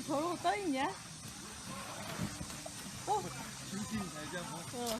저러고 떠있냐? 어? 중심 잘 잡아.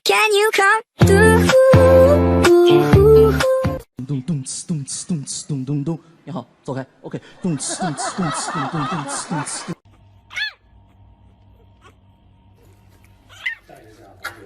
Can you come through? 咚咚哧咚哧咚哧咚咚咚，你好，走开。OK， 咚哧咚哧咚哧咚咚咚哧咚哧咚。带一下黄球。